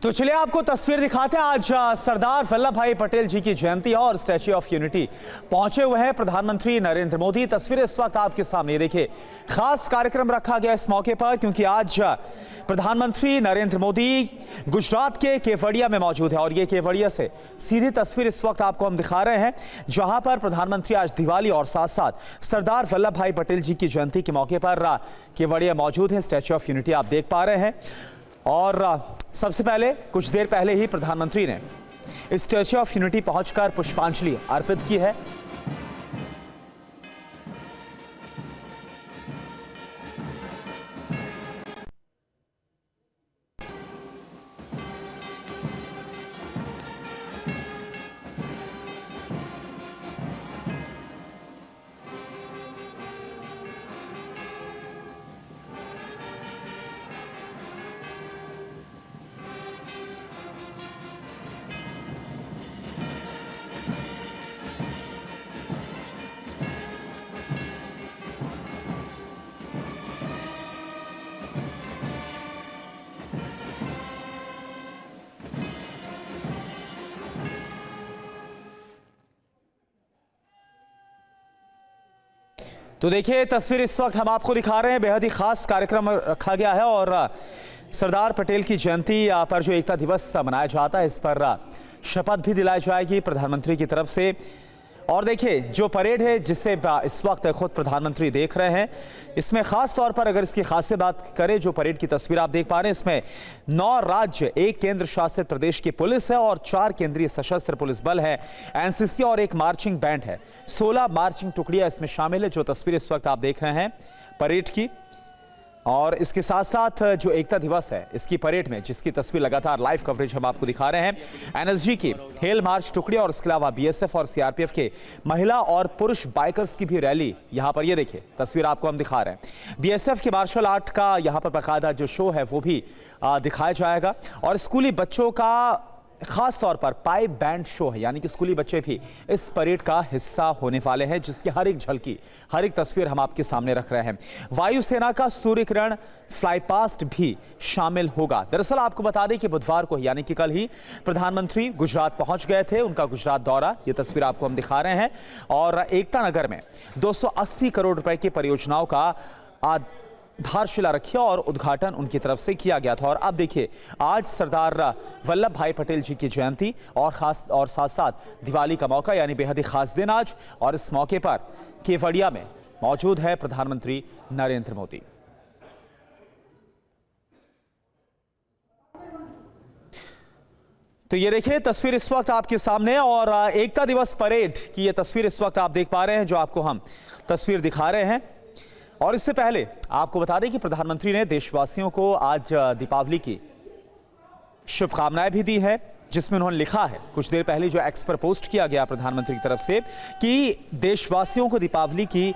तो चलिए आपको तस्वीर दिखाते हैं। आज सरदार वल्लभ भाई पटेल जी की जयंती और स्टैच्यू ऑफ यूनिटी पहुंचे हुए हैं प्रधानमंत्री नरेंद्र मोदी। तस्वीरें इस वक्त आपके सामने देखिए। खास कार्यक्रम रखा गया इस मौके पर क्योंकि आज प्रधानमंत्री नरेंद्र मोदी गुजरात के केवड़िया में मौजूद है और ये केवड़िया से सीधी तस्वीर इस वक्त आपको हम दिखा रहे हैं, जहां पर प्रधानमंत्री आज दिवाली और साथ साथ सरदार वल्लभ भाई पटेल जी की जयंती के मौके पर केवड़िया मौजूद है। स्टैच्यू ऑफ यूनिटी आप देख पा रहे हैं और सबसे पहले कुछ देर पहले ही प्रधानमंत्री ने स्टैच्यू ऑफ यूनिटी पहुंचकर पुष्पांजलि अर्पित की है। तो देखिए तस्वीर इस वक्त हम आपको दिखा रहे हैं। बेहद ही खास कार्यक्रम रखा गया है और सरदार पटेल की जयंती पर जो एकता दिवस मनाया जाता है, इस पर शपथ भी दिलाई जाएगी प्रधानमंत्री की तरफ से। और देखिए जो परेड है जिसे इस वक्त खुद प्रधानमंत्री देख रहे हैं, इसमें खास तौर पर अगर इसकी खास बात करें, जो परेड की तस्वीर आप देख पा रहे हैं, इसमें 9 राज्य, 1 केंद्र शासित प्रदेश की पुलिस है और 4 केंद्रीय सशस्त्र पुलिस बल है, एनसीसी और 1 मार्चिंग बैंड है। 16 मार्चिंग टुकड़ियां इसमें शामिल है, जो तस्वीर इस वक्त आप देख रहे हैं परेड की। और इसके साथ साथ जो एकता दिवस है इसकी परेड में, जिसकी तस्वीर लगातार लाइव कवरेज हम आपको दिखा रहे हैं, एनएसजी की हेल मार्च टुकड़ी और इसके अलावा बीएसएफ और सीआरपीएफ के महिला और पुरुष बाइकर्स की भी रैली यहां पर, ये देखिए तस्वीर आपको हम दिखा रहे हैं। बीएसएफ के मार्शल आर्ट का यहां पर बाकायदा जो शो है वो भी दिखाया जाएगा और स्कूली बच्चों का खास तौर पर पाइप बैंड शो है, यानी कि स्कूली बच्चे भी इस परेड का हिस्सा होने वाले हैं, जिसकी हर एक झलकी, हर एक तस्वीर हम आपके सामने रख रहे हैं। वायुसेना का सूर्य किरण फ्लाईपास्ट भी शामिल होगा। दरअसल आपको बता दें कि बुधवार को यानी कि कल ही प्रधानमंत्री गुजरात पहुंच गए थे, उनका गुजरात दौरा, ये तस्वीर आपको हम दिखा रहे हैं। और एकता नगर में 280 करोड़ रुपए की परियोजनाओं का आधारशिला रखी और उद्घाटन उनकी तरफ से किया गया था। और अब देखिए आज सरदार वल्लभ भाई पटेल जी की जयंती और साथ साथ दिवाली का मौका, यानी बेहद ही खास दिन आज, और इस मौके पर केवड़िया में मौजूद है प्रधानमंत्री नरेंद्र मोदी। तो ये देखिए तस्वीर इस वक्त आपके सामने और एकता दिवस परेड की ये तस्वीर इस वक्त आप देख पा रहे हैं, जो आपको हम तस्वीर दिखा रहे हैं। और इससे पहले आपको बता दें कि प्रधानमंत्री ने देशवासियों को आज दीपावली की शुभकामनाएं भी दी है, जिसमें उन्होंने लिखा है कुछ देर पहले, जो एक्स पर पोस्ट किया गया प्रधानमंत्री की तरफ से, कि देशवासियों को दीपावली की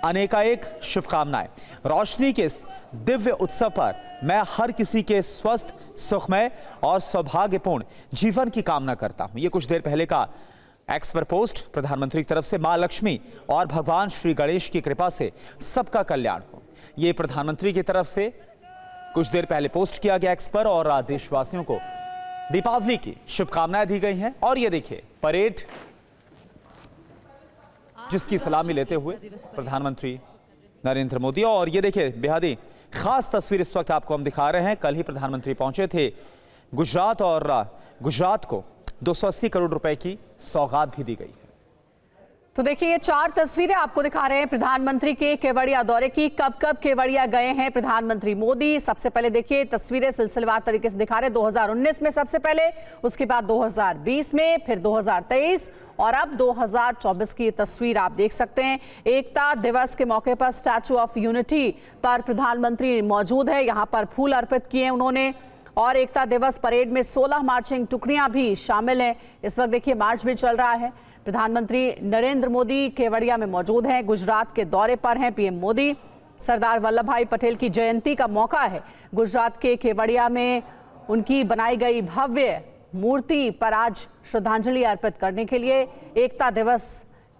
अनेकानेक शुभकामनाएं। रोशनी के इस दिव्य उत्सव पर मैं हर किसी के स्वस्थ, सुखमय और सौभाग्यपूर्ण जीवन की कामना करता हूं। ये कुछ देर पहले का एक्स पर पोस्ट प्रधानमंत्री की तरफ से। मां लक्ष्मी और भगवान श्री गणेश की कृपा से सबका कल्याण हो, ये प्रधानमंत्री की तरफ से कुछ देर पहले पोस्ट किया गया एक्स पर और देशवासियों को दीपावली की शुभकामनाएं दी गई हैं। और ये देखिए परेड, जिसकी सलामी लेते हुए प्रधानमंत्री नरेंद्र मोदी। और ये देखिए बेहद ही खास तस्वीर इस वक्त आपको हम दिखा रहे हैं। कल ही प्रधानमंत्री पहुंचे थे गुजरात और गुजरात को 280 करोड़ रुपए की सौगात भी दी गई है। तो देखिए ये 4 तस्वीरें आपको दिखा रहे हैं प्रधानमंत्री के केवड़िया दौरे की। कब कब केवड़िया गए हैं प्रधानमंत्री मोदी, सबसे पहले देखिए तस्वीरें सिलसिलेवार तरीके से दिखा रहे हैं। 2019 में सबसे पहले, उसके बाद 2020 में, फिर 2023 और अब 2024 की तस्वीर आप देख सकते हैं। एकता दिवस के मौके पर स्टैच्यू ऑफ यूनिटी पर प्रधानमंत्री मौजूद है, यहाँ पर फूल अर्पित किए उन्होंने। और एकता दिवस परेड में 16 मार्चिंग टुकड़ियां भी शामिल हैं। इस वक्त देखिए मार्च भी चल रहा है। प्रधानमंत्री नरेंद्र मोदी केवड़िया में मौजूद हैं, गुजरात के दौरे पर हैं पीएम मोदी। सरदार वल्लभ भाई पटेल की जयंती का मौका है। गुजरात के केवड़िया में उनकी बनाई गई भव्य मूर्ति पर आज श्रद्धांजलि अर्पित करने के लिए एकता दिवस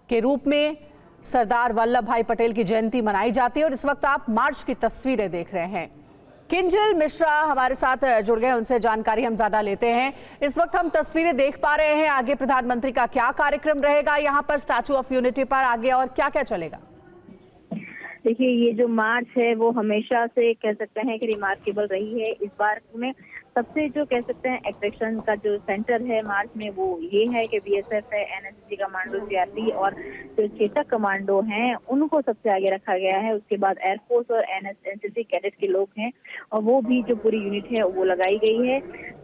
के रूप में सरदार वल्लभ भाई पटेल की जयंती मनाई जाती है। और इस वक्त आप मार्च की तस्वीरें देख रहे हैं। किंजल मिश्रा हमारे साथ जुड़ गए, उनसे जानकारी हम ज्यादा लेते हैं। इस वक्त हम तस्वीरें देख पा रहे हैं, आगे प्रधानमंत्री का क्या कार्यक्रम रहेगा यहाँ पर स्टैचू ऑफ यूनिटी पर आगे, और क्या क्या चलेगा? देखिए, ये जो मार्च है वो हमेशा से कह सकते हैं कि रिमार्केबल रही है। इस बार में सबसे जो कह सकते हैं अट्रैक्शन का जो सेंटर है मार्च में वो ये है कि बीएसएफ है, एनएसजी कमांडो, सीआरपी और जो चेतक कमांडो हैं उनको सबसे आगे रखा गया है। उसके बाद एयरफोर्स और एनसीसी कैडेट के लोग हैं और वो भी जो पूरी यूनिट है वो लगाई गई है।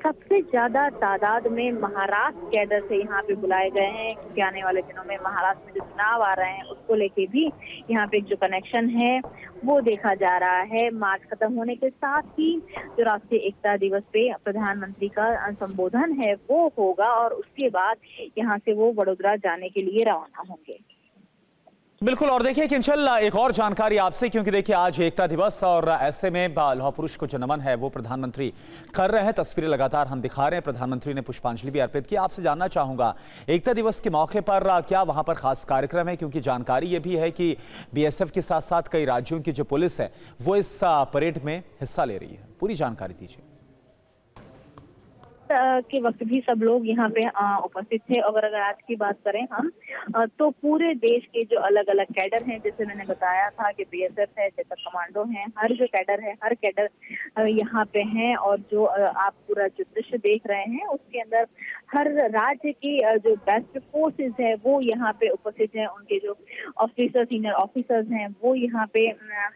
सबसे ज्यादा तादाद में महाराष्ट्र कैडर से यहाँ पे बुलाए गए हैं क्योंकि आने वाले दिनों में महाराष्ट्र में जो चुनाव आ रहे हैं उसको लेके भी यहाँ पे जो कनेक्शन है वो देखा जा रहा है। मार्च खत्म होने के साथ ही जो राष्ट्रीय एकता दिवस पे प्रधानमंत्री का संबोधन है वो होगा और उसके बाद यहाँ से वो वडोदरा जाने के लिए रवाना होंगे। बिल्कुल। और देखिए किंचल, एक और जानकारी आपसे, क्योंकि देखिए आज एकता दिवस और ऐसे में लौह पुरुष को जो नमन है वो प्रधानमंत्री कर रहे हैं। तस्वीरें लगातार हम दिखा रहे हैं, प्रधानमंत्री ने पुष्पांजलि भी अर्पित की। आपसे जानना चाहूंगा एकता दिवस के मौके पर क्या वहां पर खास कार्यक्रम है, क्योंकि जानकारी ये भी है कि बीएसएफ के साथ साथ कई राज्यों की जो पुलिस है वो इस परेड में हिस्सा ले रही है। पूरी जानकारी दीजिए। के वक्त भी सब लोग यहाँ पे उपस्थित थे। अगर आज की बात करें हम तो पूरे देश के जो अलग अलग कैडर हैं, जैसे मैंने बताया था कि बीएसएफ है, चेतक कमांडो हैं, हर जो कैडर है हर कैडर यहाँ पे हैं। और जो आप पूरा जो दृश्य देख रहे हैं उसके अंदर हर राज्य की जो बेस्ट फोर्सेस है वो यहाँ पे उपस्थित हैं। उनके जो ऑफिसर, सीनियर ऑफिसर्स हैं वो यहाँ पे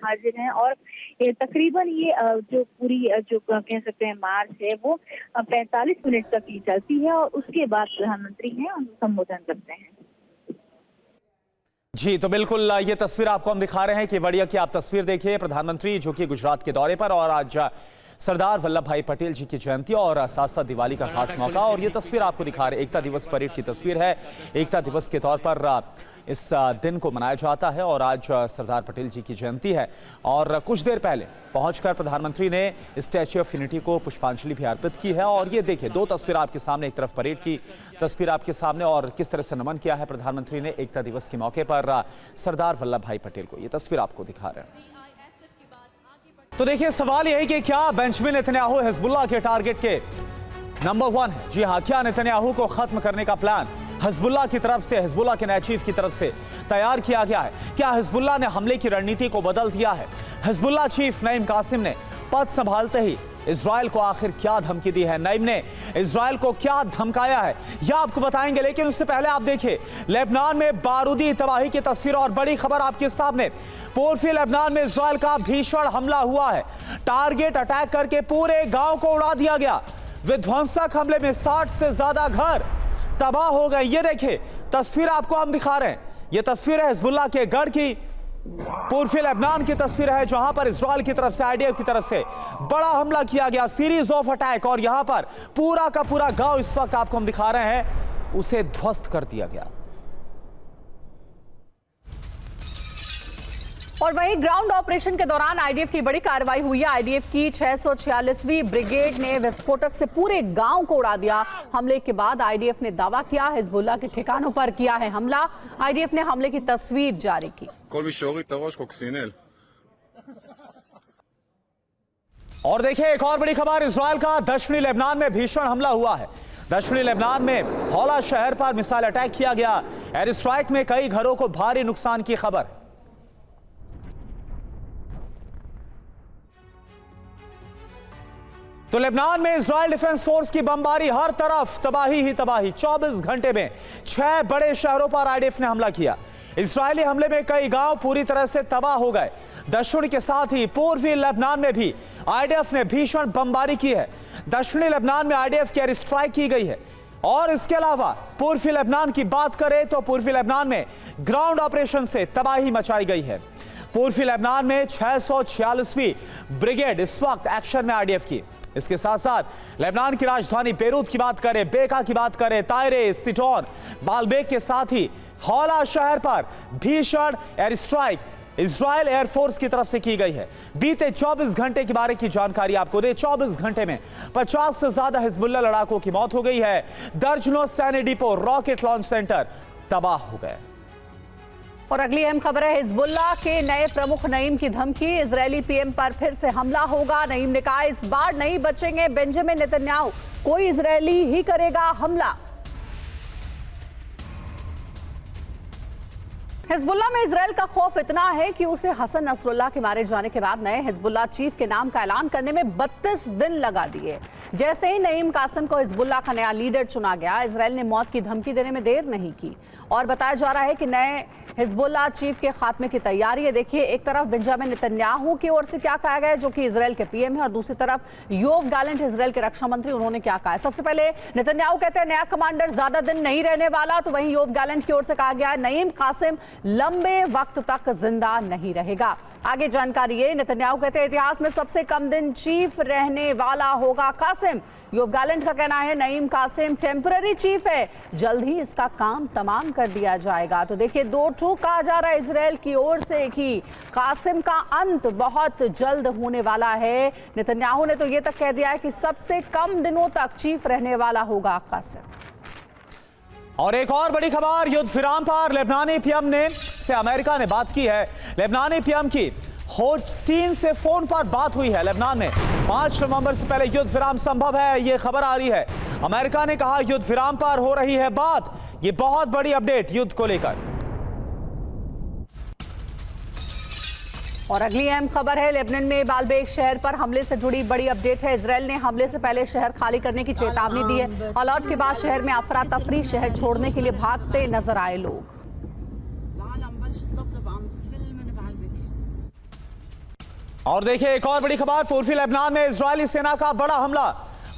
हाजिर हैं। और तकरीबन ये जो पूरी जो कह सकते हैं मार्च है वो 45 मिनट तक की चलती है और उसके बाद प्रधानमंत्री हैं और संबोधन करते हैं। जी तो बिल्कुल, ये तस्वीर आपको हम दिखा रहे हैं कि केवड़िया की आप तस्वीर देखिए। प्रधानमंत्री जो कि गुजरात के दौरे पर, और आज सरदार वल्लभ भाई पटेल जी की जयंती और साथ साथ दिवाली का खास मौका, और ये तस्वीर आपको दिखा रहे हैं एकता दिवस परेड की तस्वीर है। एकता दिवस के तौर पर इस दिन को मनाया जाता है और आज सरदार पटेल जी की जयंती है। और कुछ देर पहले पहुंचकर प्रधानमंत्री ने स्टैच्यू ऑफ यूनिटी को पुष्पांजलि भी अर्पित की है। और ये देखिए, दो तस्वीर आपके सामने, एक तरफ परेड की तस्वीर आपके सामने और किस तरह से नमन किया है प्रधानमंत्री ने एकता दिवस के मौके पर सरदार वल्लभ भाई पटेल को। ये तस्वीर आपको दिखा रहे हैं। तो देखिए, सवाल यही कि क्या बेंजामिन नेतन्याहू हिजबुल्लाह के टारगेट के नंबर 1 है? जी हाँ, क्या नेतन्याहू को खत्म करने का प्लान हिजबुल्लाह की तरफ से, हिजबुल्लाह के नए चीफ की तरफ से तैयार किया गया है? क्या हिजबुल्लाह ने हमले की रणनीति को बदल दिया है? हिजबुल्लाह चीफ नईम कासिम ने पद संभालते ही इजराइल को आखिर क्या धमकी दी है? नईम ने इजराइल को क्या धमकाया है, यह आपको बताएंगे। लेकिन उससे पहले आप देखिए, लेबनान में बारूदी तबाही की तस्वीर और बड़ी खबर आपके सामने। पूर्वी लेबनान में इजराइल का भीषण हमला हुआ है। टारगेट अटैक करके पूरे गांव को उड़ा दिया गया। विध्वंसक हमले में 60 से ज्यादा घर तबाह हो गए। ये देखिए तस्वीर आपको हम दिखा रहे हैं। ये तस्वीर है हिजबुल्लाह के गढ़ की, पूर्वी लेबनान की तस्वीर है जहां पर इजराइल की तरफ से, आईडीएफ की तरफ से बड़ा हमला किया गया, सीरीज ऑफ अटैक। और यहां पर पूरा का पूरा गांव इस वक्त आपको हम दिखा रहे हैं, उसे ध्वस्त कर दिया गया। और वहीं ग्राउंड ऑपरेशन के दौरान आईडीएफ की बड़ी कार्रवाई हुई है। आईडीएफ की 646वीं ब्रिगेड ने विस्फोटक से पूरे गांव को उड़ा दिया। हमले के बाद आईडीएफ ने दावा किया हिजबुल्लाह के ठिकानों पर किया है हमला। आईडीएफ ने हमले की तस्वीर जारी की। और देखिए, एक और बड़ी खबर, इजराइल का दक्षिणी लेबनान में भीषण हमला हुआ है। दक्षिणी लेबनान में हौला शहर पर मिसाइल अटैक किया गया। एयर स्ट्राइक में कई घरों को भारी नुकसान की खबर। तो लेबनान में इजराइल डिफेंस फोर्स की बमबारी, हर तरफ तबाही ही तबाही। 24 घंटे में 6 बड़े शहरों पर आईडीएफ ने हमला किया। इजरायली हमले में कई गांव पूरी तरह से तबाह हो गए। दक्षिण के साथ ही पूर्वी लेबनान में भी आईडीएफ ने भीषण बमबारी की है। दक्षिणी लेबनान में आईडीएफ की एयर स्ट्राइक की गई है। और इसके अलावा पूर्वी लेबनान की बात करें तो पूर्वी लेबनान में ग्राउंड ऑपरेशन से तबाही मचाई गई है। पूर्वी लेबनान में 646वीं ब्रिगेड इस वक्त एक्शन में आईडीएफ की। इसके साथ साथ लेबनान की राजधानी बेरूत की बात करें, बेका की बात करें, तायरे, सिटोन, बालबेक के साथ ही हौला शहर पर भीषण एयर स्ट्राइक इजराइल एयरफोर्स की तरफ से की गई है। बीते 24 घंटे के बारे की जानकारी आपको दे, 24 घंटे में 50 से ज्यादा हिजबुल्लाह लड़ाकों की मौत हो गई है। दर्जनों सैन्य डिपो, रॉकेट लॉन्च सेंटर तबाह हो गए। और अगली अहम खबर है, हिजबुल्लाह के नए प्रमुख नईम की धमकी, इजरायली पीएम पर फिर से हमला होगा। नईम ने कहा इस बार नहीं बचेंगे बेंजामिन नेतन्याहू, कोई इजरायली ही करेगा हमला। हिजबुल्लाह में इजरायल का खौफ इतना है कि उसे हसन नसरुल्लाह के मारे जाने के बाद नए हिजबुल्लाह चीफ के नाम का ऐलान करने में 32 दिन लगा दिए। जैसे ही नईम कासिम को हिजबुल्लाह का नया लीडर चुना गया, इजरायल ने मौत की धमकी देने में देर नहीं की और बताया जा रहा है कि नए हिजबुल्लाह चीफ के खात्मे की तैयारी है। देखिए, एक तरफ बेंजामिन नेतन्याहू की ओर से क्या कहा गया है, जो कि इजरायल के पीएम है, और दूसरी तरफ योव गैलेंट, इजरायल के रक्षा मंत्री, उन्होंने क्या कहा है। सबसे पहले नेतन्याहू कहते हैं नया कमांडर ज्यादा दिन नहीं रहने वाला, तो वहीं योव गैलेंट की ओर से कहा गया है नईम कासिम लंबे वक्त तक जिंदा नहीं रहेगा। आगे जानकारी है, नेतन्याहू कहते हैं इतिहास में सबसे कम दिन चीफ रहने वाला होगा कासिम। योव गैलेंट का कहना है नईम कासिम टेम्पररी चीफ है, जल्द ही इसका काम तमाम कर दिया जाएगा। तो देखिए, दो टूक कहा जा रहा है इजरायल की ओर से कि कासिम का अंत बहुत जल्द होने वाला है। नेतन्याहू ने तो ये तक कह दिया है कि सबसे कम दिनों तक चीफ रहने वाला होगा कासिम। और एक और बड़ी खबर, युद्ध विराम पर लेबनानी पीएम से अमेरिका ने बात की है। लेबनानी पीएम की होस्टीन से फोन पर बात हुई है। लेबनान में 5 नवंबर से पहले युद्ध विराम संभव है, यह खबर आ रही है। अमेरिका ने कहा युद्ध विराम पर हो रही है बात, यह बहुत बड़ी अपडेट युद्ध को लेकर। और अगली अहम खबर है, लेबनान में बालबेक शहर पर हमले से जुड़ी बड़ी अपडेट है। इजरायल ने हमले से पहले शहर खाली करने की चेतावनी दी है। अलर्ट के बाद शहर में अफरा तफरी, शहर छोड़ने के लिए भागते नजर आए लोग। और देखिए, एक और बड़ी खबर, पूर्वी लेबनान में इजरायली सेना का बड़ा हमला।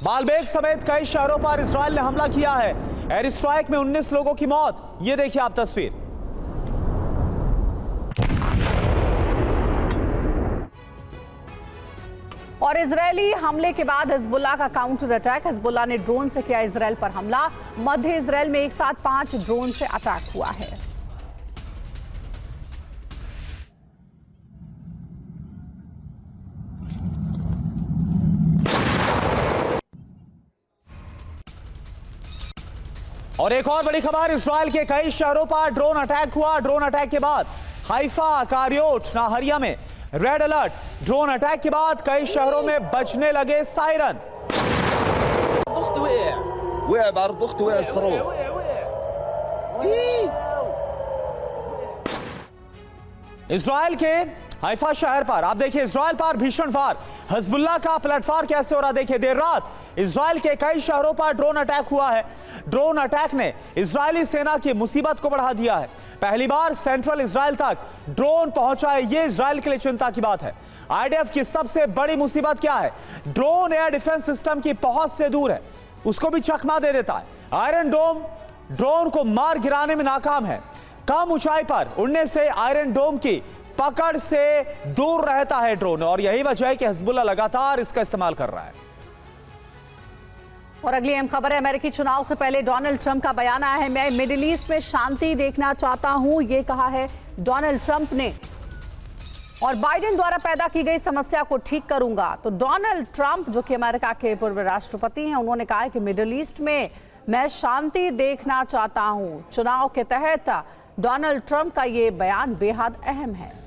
बालबेक समेत कई शहरों पर इजरायल ने हमला किया है। एयर स्ट्राइक में 19 लोगों की मौत। ये देखिए आप तस्वीर। और इजरायली हमले के बाद हिजबुल्लाह का काउंटर अटैक, हिजबुल्लाह ने ड्रोन से किया इजरायल पर हमला। मध्य इजरायल में एक साथ 5 ड्रोन से अटैक हुआ है। और एक और बड़ी खबर, इजरायल के कई शहरों पर ड्रोन अटैक हुआ। ड्रोन अटैक के बाद हाइफा, कारियोट, नाहरिया में रेड अलर्ट। ड्रोन अटैक के बाद कई शहरों में बजने लगे सायरन। इजरायल के हाइफा शहर पर आप देखिए, इजरायल पर भीषण वार, हिजबुल्लाह का प्लेटफार्म कैसे हो रहा देखिए। देर रात इजरायल के कई शहरों पर ड्रोन अटैक हुआ है। ड्रोन अटैक ने इजरायली सेना की मुसीबत को बढ़ा दिया है। पहली बार सेंट्रल इजरायल तक ड्रोन पहुंचा है, यह इजरायल के लिए चिंता की बात है। आईडीएफ की सबसे बड़ी मुसीबत क्या है, ड्रोन एयर डिफेंस सिस्टम की पहुंच से दूर है, उसको भी चकमा दे देता है। आयरन डोम ड्रोन को मार गिराने में नाकाम है। कम ऊंचाई पर उड़ने से आयरन डोम की पकड़ से दूर रहता है ड्रोन, और यही वजह है कि हिजबुल्लाह लगातार इसका इस्तेमाल कर रहा है। और अगली अहम खबर है, अमेरिकी चुनाव से पहले डोनाल्ड ट्रंप का बयान आया है। मैं मिडिल ईस्ट में शांति देखना चाहता हूं, यह कहा है डोनाल्ड ट्रंप ने। और बाइडेन द्वारा पैदा की गई समस्या को ठीक करूंगा। तो डोनाल्ड ट्रंप, जो कि अमेरिका के पूर्व राष्ट्रपति हैं, उन्होंने कहा है कि मिडिल ईस्ट में मैं शांति देखना चाहता हूं। चुनाव के तहत डोनाल्ड ट्रंप का यह बयान बेहद अहम है।